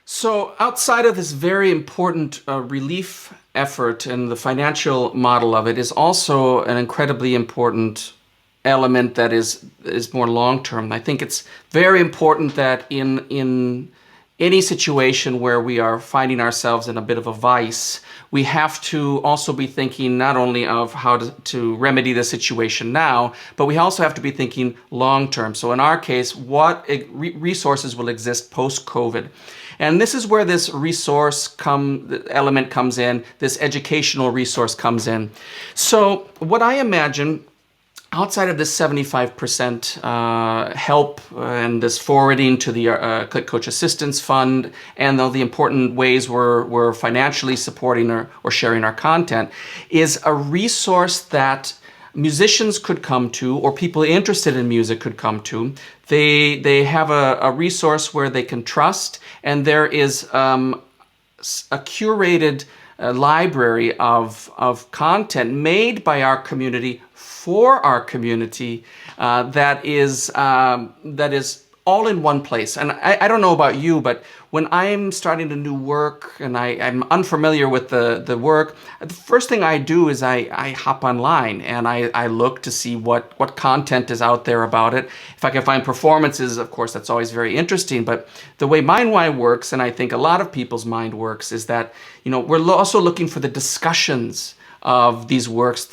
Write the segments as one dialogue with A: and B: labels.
A: So outside of this very important relief effort and the financial model of it is also an incredibly important element that is more long term. I think it's very important that in any situation where we are finding ourselves in a bit of a vice, we have to also be thinking not only of how to remedy the situation now, but we also have to be thinking long term. So in our case, what resources will exist post-COVID? And this is where this element comes in, this educational resource comes in. So what I imagine outside of this 75% help and this forwarding to the CLICKCOACH Assistance Fund and all the important ways we're financially supporting or sharing our content, is a resource that musicians could come to, or people interested in music could come to. They have a resource where they can trust, and there is a curated library of content made by our community for our community that is all in one place. And I don't know about you, but when I'm starting to do work and I'm unfamiliar with the work, the first thing I do is I hop online and I look to see what content is out there about it. If I can find performances, of course, that's always very interesting. But the way my mind works, and I think a lot of people's mind works, is that we're also looking for the discussions of these works,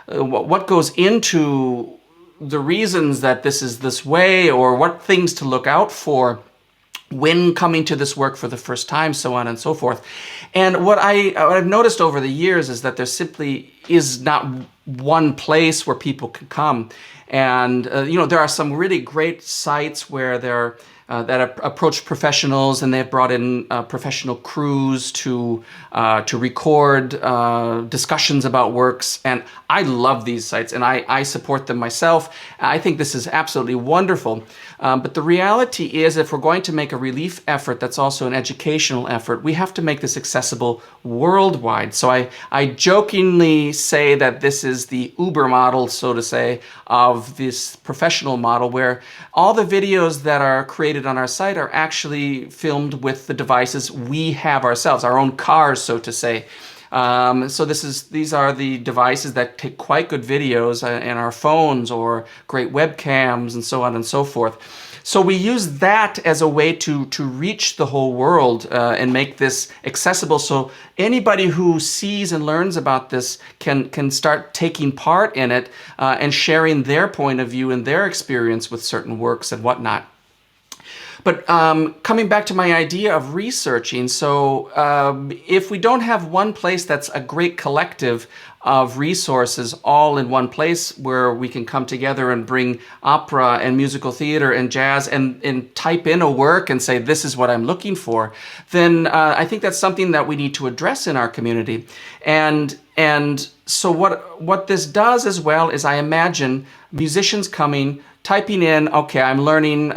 A: what goes into the reasons that this is this way, or what things to look out for when coming to this work for the first time, so on and so forth. And what I've noticed over the years is that there simply is not one place where people can come. And there are some really great sites where that approach professionals, and they've brought in professional crews to record discussions about works. And I love these sites, and I support them myself. I think this is absolutely wonderful. But the reality is, if we're going to make a relief effort that's also an educational effort, we have to make this accessible worldwide. So I jokingly say that this is the Uber model, so to say, of this professional model, where all the videos that are created on our site are actually filmed with the devices we have ourselves, our own cars, so to say. So these are the devices that take quite good videos in our phones, or great webcams, and so on and so forth. So we use that as a way to reach the whole world and make this accessible, so anybody who sees and learns about this can start taking part in it and sharing their point of view and their experience with certain works and whatnot. But coming back to my idea of researching, so if we don't have one place that's a great collective of resources all in one place where we can come together and bring opera and musical theater and jazz and type in a work and say, this is what I'm looking for, then I think that's something that we need to address in our community. And so what this does as well is, I imagine musicians coming, typing in, okay, I'm learning,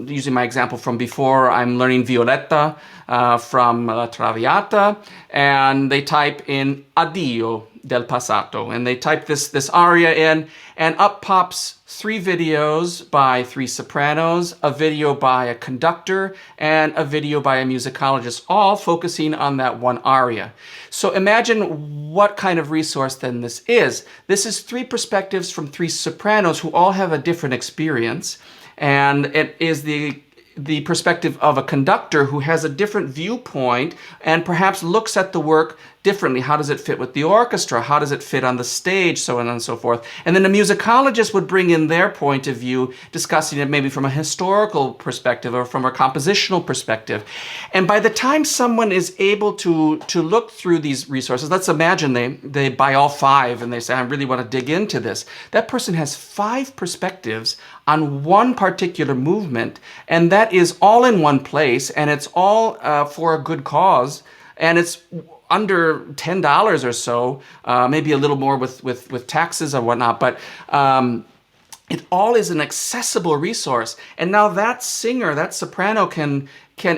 A: using my example from before, I'm learning Violetta from La Traviata, and they type in Addio del Passato, and they type this aria in, and up pops 3 videos by 3 sopranos, a video by a conductor, and a video by a musicologist, all focusing on that one aria. So imagine what kind of resource then this is. This is 3 perspectives from 3 sopranos who all have a different experience, and it is the perspective of a conductor who has a different viewpoint and perhaps looks at the work differently. How does it fit with the orchestra? How does it fit on the stage? So on and so forth. And then the musicologist would bring in their point of view, discussing it maybe from a historical perspective or from a compositional perspective. And by the time someone is able to look through these resources, let's imagine they buy all 5 and they say, I really want to dig into this. That person has 5 perspectives on one particular movement, and that is all in one place, and it's all for a good cause, and it's under $10 or so, maybe a little more with taxes and whatnot, but it all is an accessible resource. And now that singer, that soprano can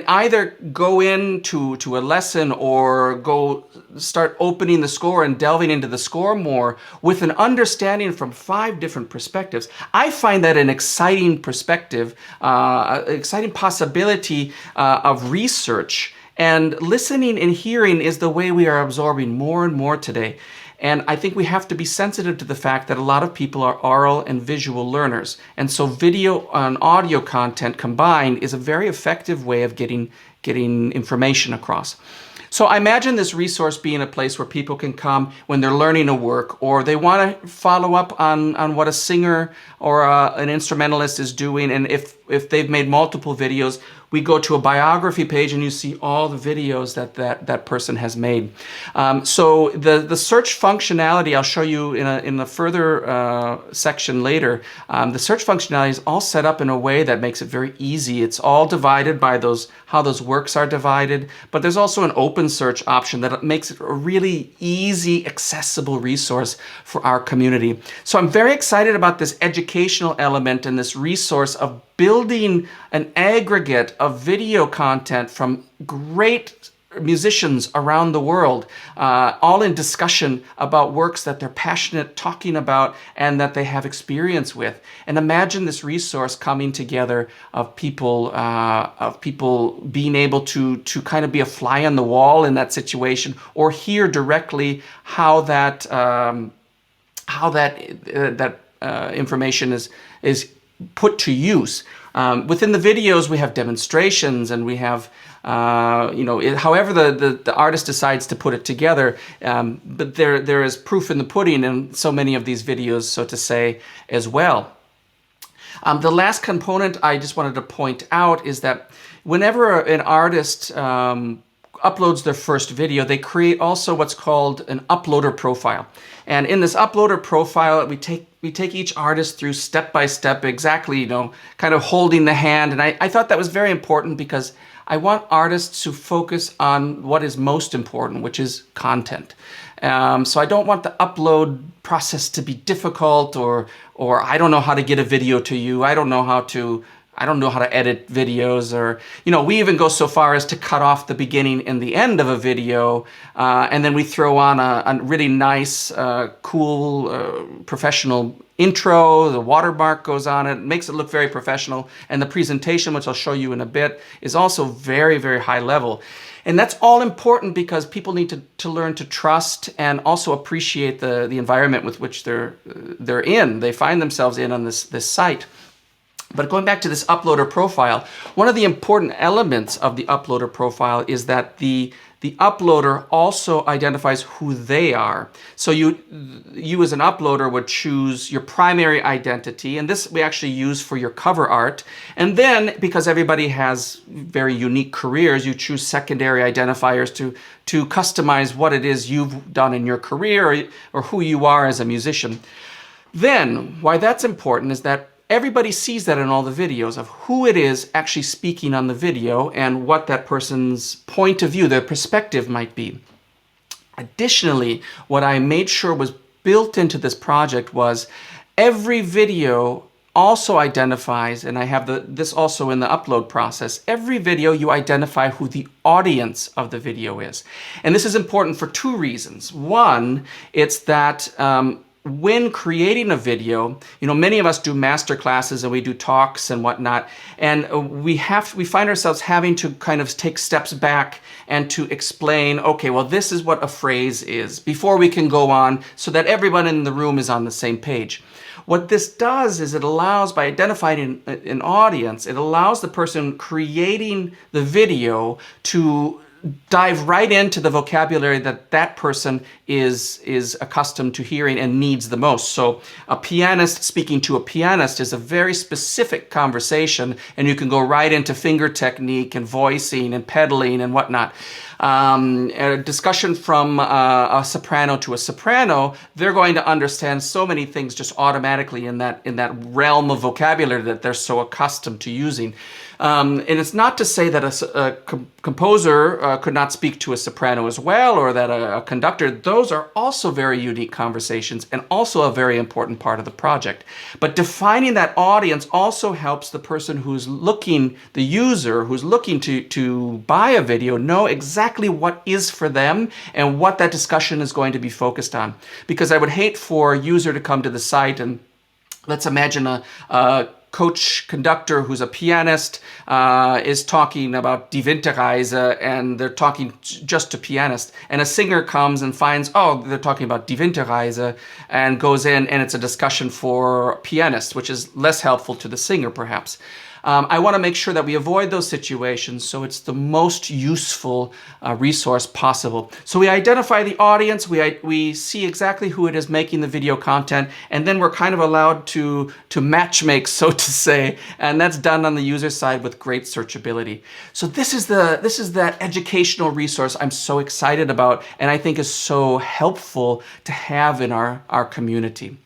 A: either go into a lesson or go start opening the score and delving into the score more with an understanding from 5 different perspectives. I find that an exciting perspective, exciting possibility of research. And listening and hearing is the way we are absorbing more and more today. And I think we have to be sensitive to the fact that a lot of people are oral and visual learners. And so video and audio content combined is a very effective way of getting information across. So I imagine this resource being a place where people can come when they're learning a work, or they want to follow up on what a singer or an instrumentalist is doing. And if they've made multiple videos, we go to a biography page and you see all the videos that person has made. So the search functionality, I'll show you in a further section later. The search functionality is all set up in a way that makes it very easy. It's all divided by how those works are divided, but there's also an open search option that makes it a really easy, accessible resource for our community. So I'm very excited about this educational element and this resource of building an aggregate of video content from great musicians around the world, all in discussion about works that they're passionate talking about and that they have experience with. And imagine this resource coming together of people being able to kind of be a fly on the wall in that situation, or hear directly how that information is put to use. Within the videos, we have demonstrations, and we have, however the artist decides to put it together. But there is proof in the pudding in so many of these videos, so to say, as well. The last component I just wanted to point out is that whenever an artist uploads their first video, they create also what's called an uploader profile. And in this uploader profile, we take each artist through step by step, exactly, kind of holding the hand. And I thought that was very important because I want artists to focus on what is most important, which is content. So I don't want the upload process to be difficult, or I don't know how to get a video to you. I don't know how to edit videos, or, we even go so far as to cut off the beginning and the end of a video, and then we throw on a really nice, cool, professional intro. The watermark goes on it, makes it look very professional, and the presentation, which I'll show you in a bit, is also very, very high level. And that's all important because people need to learn to trust and also appreciate the environment with which they're in. They find themselves in on this site. But going back to this uploader profile, one of the important elements of the uploader profile is that the uploader also identifies who they are. So you as an uploader would choose your primary identity, and this we actually use for your cover art. And then, because everybody has very unique careers, you choose secondary identifiers to customize what it is you've done in your career, or who you are as a musician. Then, why that's important is that everybody sees that in all the videos of who it is actually speaking on the video and what that person's point of view, their perspective might be. Additionally, what I made sure was built into this project was every video also identifies, and I have this also in the upload process, every video you identify who the audience of the video is. And this is important for 2 reasons. One, it's that when creating a video, many of us do master classes and we do talks and whatnot, and we find ourselves having to kind of take steps back and to explain, okay, well, this is what a phrase is, before we can go on, so that everyone in the room is on the same page. What this does is it allows, by identifying an audience, it allows the person creating the video to dive right into the vocabulary that person is accustomed to hearing and needs the most. So a pianist speaking to a pianist is a very specific conversation, and you can go right into finger technique and voicing and pedaling and whatnot. A discussion from a soprano to a soprano, they're going to understand so many things just automatically in that realm of vocabulary that they're so accustomed to using. And it's not to say that a composer could not speak to a soprano as well, or that a conductor. Those are also very unique conversations and also a very important part of the project. But defining that audience also helps the person who's looking, the user who's looking to buy a video, know exactly what is for them and what that discussion is going to be focused on. Because I would hate for a user to come to the site and let's imagine a coach conductor who's a pianist is talking about Die Winterreise, and they're talking just to pianists. And a singer comes and finds, oh, they're talking about Die Winterreise, and goes in, and it's a discussion for pianists, which is less helpful to the singer, perhaps. I want to make sure that we avoid those situations so it's the most useful resource possible. So we identify the audience, we see exactly who it is making the video content, and then we're kind of allowed to matchmake, so to say, and that's done on the user side with great searchability. So this is that educational resource I'm so excited about, and I think is so helpful to have in our community.